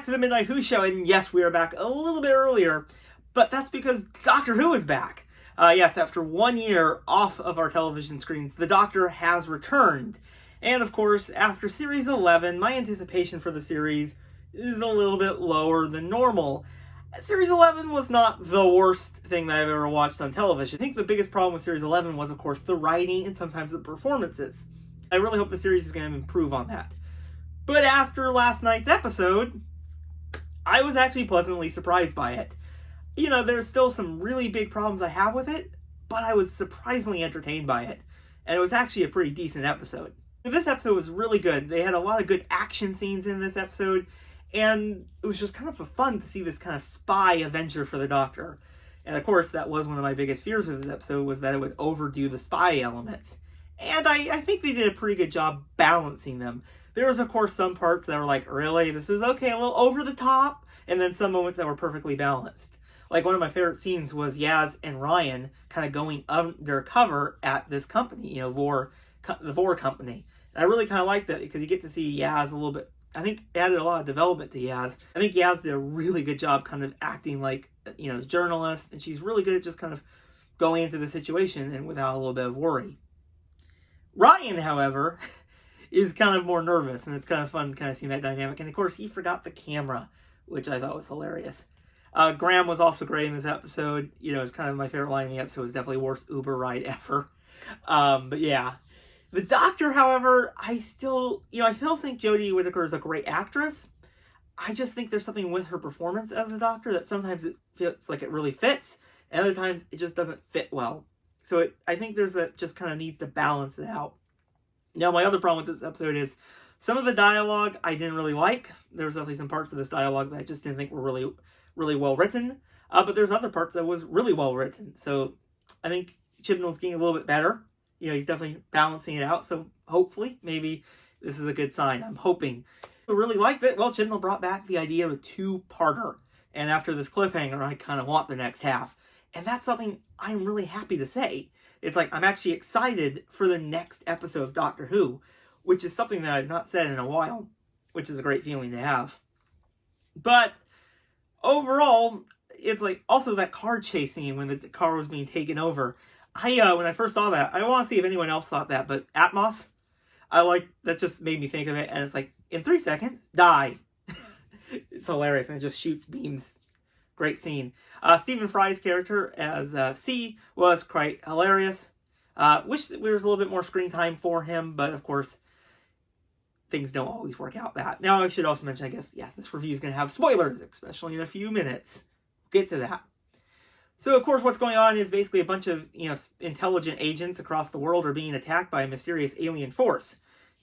to the Midnight Who Show, and yes, we are back a little bit earlier, but that's because Doctor Who is back. Yes, after 1 year off of our television screens, the Doctor has returned. And of course, after Series 11, my anticipation for the series is a little bit lower than normal. Series 11 was not the worst thing that I've ever watched on television. I think the biggest problem with Series 11 was, of course, the writing and sometimes the performances. I really hope the series is going to improve on that. But after last night's episode, I was actually pleasantly surprised by it. You know, there's still some really big problems I have with it, but I was surprisingly entertained by it. And it was actually a pretty decent episode. This episode was really good. They had a lot of good action scenes in this episode, and it was just kind of fun to see this kind of spy adventure for the Doctor. And of course, that was one of my biggest fears with this episode, was that it would overdo the spy elements. And I think they did a pretty good job balancing them. There was, of course, some parts that were like, really, this is okay, a little over the top, and then some moments that were perfectly balanced. Like, one of my favorite scenes was Yaz and Ryan kind of going undercover at this company, you know, the Vor company. And I really kind of like that because you get to see Yaz a little bit. I think it added a lot of development to Yaz. I think Yaz did a really good job kind of acting like, you know, the journalist, and she's really good at just kind of going into the situation and without a little bit of worry. Ryan, however, is kind of more nervous, and it's kind of fun kind of seeing that dynamic. And of course, he forgot the camera, which I thought was hilarious. Graham was also great in this episode. You know, it's kind of my favorite line in the episode. It was definitely worst Uber ride ever. But yeah. The Doctor, however, I still think Jodie Whittaker is a great actress. I just think there's something with her performance as a Doctor that sometimes it feels like it really fits, and other times it just doesn't fit well. So I think there's that just kind of needs to balance it out. Now, my other problem with this episode is some of the dialogue I didn't really like. There was definitely some parts of this dialogue that I just didn't think were really, really well written. But there's other parts that was really well written. So I think Chibnall's getting a little bit better. You know, he's definitely balancing it out. So hopefully, maybe this is a good sign. I'm hoping. I really like that. Well, Chibnall brought back the idea of a two-parter. And after this cliffhanger, I kind of want the next half. And that's something I'm really happy to say. It's like I'm actually excited for the next episode of Doctor Who, which is something that I've not said in a while, which is a great feeling to have. But overall, it's like also that car chase scene when the car was being taken over. When I first saw that, I want to see if anyone else thought that, but Atmos, that just made me think of it, and it's like, in 3 seconds, die. It's hilarious, and it just shoots beams. Great scene. Stephen Fry's character as C was quite hilarious. Wish that there was a little bit more screen time for him, but of course, things don't always work out that. Now, I should also mention, I guess, yeah, this review is going to have spoilers, especially in a few minutes. We'll get to that. So, of course, what's going on is basically a bunch of, intelligent agents across the world are being attacked by a mysterious alien force.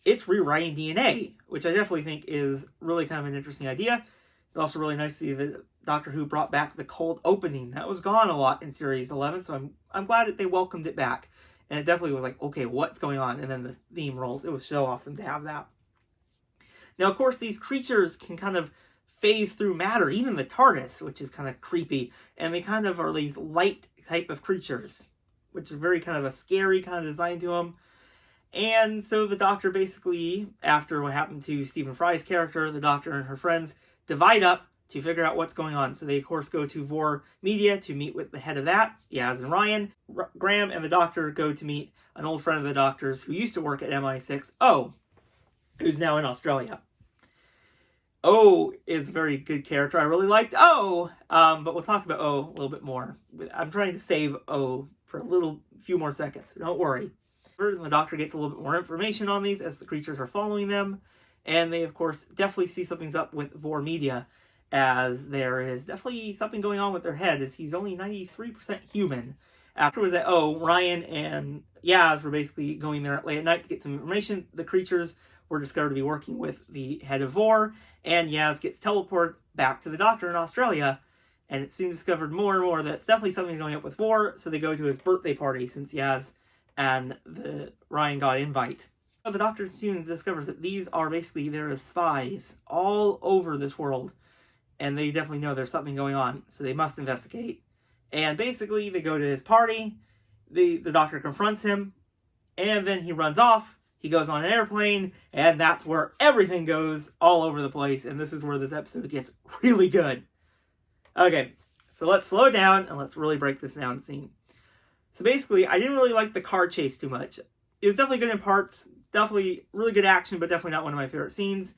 It's rewriting DNA, which I definitely think is really kind of an interesting idea. It's also really nice to see that Doctor Who brought back the cold opening. That was gone a lot in Series 11, so I'm glad that they welcomed it back. And it definitely was like, okay, what's going on? And then the theme rolls. It was so awesome to have that. Now, of course, these creatures can kind of phase through matter, even the TARDIS, which is kind of creepy. And they kind of are these light type of creatures, which is very kind of a scary kind of design to them. And so the Doctor basically, after what happened to Stephen Fry's character, the Doctor and her friends divide up to figure out what's going on. So they, of course, go to Vor Media to meet with the head of that, Yaz and Ryan. Graham and the Doctor go to meet an old friend of the Doctor's who used to work at MI6, O, who's now in Australia. O is a very good character. I really liked O, but we'll talk about O a little bit more. I'm trying to save O for a few more seconds. Don't worry. The Doctor gets a little bit more information on these as the creatures are following them. And they, of course, definitely see something's up with Vor Media, as there is definitely something going on with their head, as he's only 93% human. Afterwards, that Ryan and Yaz were basically going there late at night to get some information. The creatures were discovered to be working with the head of Vor, and Yaz gets teleported back to the Doctor in Australia, and it's soon discovered more and more that it's definitely something's going up with Vor, so they go to his birthday party, since Yaz and Ryan got an invite. The Doctor soon discovers that these are basically, there are spies all over this world, and they definitely know there's something going on, so they must investigate. And basically, they go to his party, the Doctor confronts him, and then he runs off. he goes on an airplane, and that's where everything goes all over the place, and this is where this episode gets really good. Okay, so let's slow down, and let's really break this down scene. So basically, I didn't really like the car chase too much. It was definitely good in parts, definitely really good action, but definitely not one of my favorite scenes.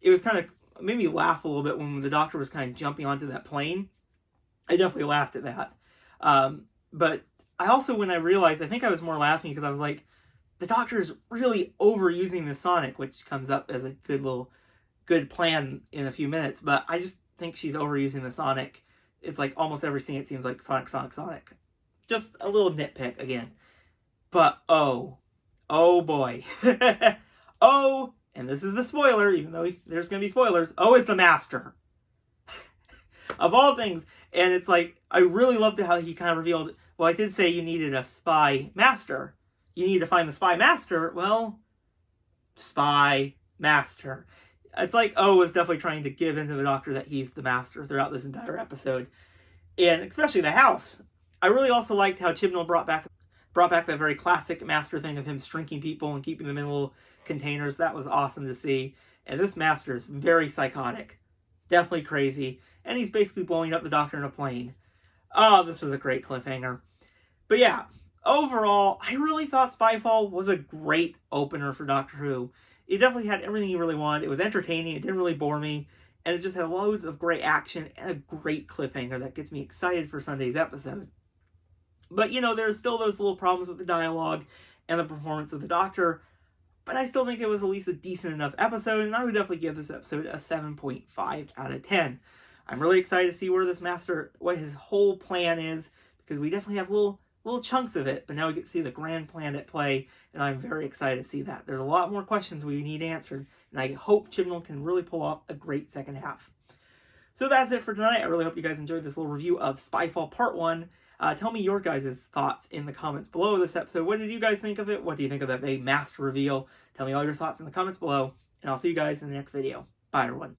It was kind of, made me laugh a little bit when the Doctor was kind of jumping onto that plane. I definitely laughed at that. But I also, when I realized, I think I was more laughing because I was like, the Doctor is really overusing the Sonic, which comes up as a good plan in a few minutes. But I just think she's overusing the Sonic. It's like almost every scene it seems like Sonic, Sonic, Sonic. Just a little nitpick again. But oh boy. Oh, and this is the spoiler, even though there's going to be spoilers. O is the Master. Of all things. And it's like, I really loved how he kind of revealed, well, I did say you needed a spy master. You need to find the spy master. Well, spy master. It's like O is definitely trying to give into the Doctor that he's the master throughout this entire episode. And especially the house. I really also liked how Chibnall brought back that very classic master thing of him shrinking people and keeping them in little containers. That was awesome to see. And this master is very psychotic. Definitely crazy. And he's basically blowing up the Doctor in a plane. Oh, this was a great cliffhanger. But yeah, overall, I really thought Spyfall was a great opener for Doctor Who. It definitely had everything you really wanted. It was entertaining. It didn't really bore me. And it just had loads of great action and a great cliffhanger that gets me excited for Sunday's episode. But, you know, there's still those little problems with the dialogue and the performance of the Doctor. But I still think it was at least a decent enough episode. And I would definitely give this episode a 7.5 out of 10. I'm really excited to see where this master, what his whole plan is. Because we definitely have little chunks of it. But now we get to see the grand plan at play. And I'm very excited to see that. There's a lot more questions we need answered. And I hope Chibnall can really pull off a great second half. So that's it for tonight. I really hope you guys enjoyed this little review of Spyfall Part 1. Tell me your guys' thoughts in the comments below this episode. What did you guys think of it? What do you think of that big master reveal? Tell me all your thoughts in the comments below. And I'll see you guys in the next video. Bye, everyone.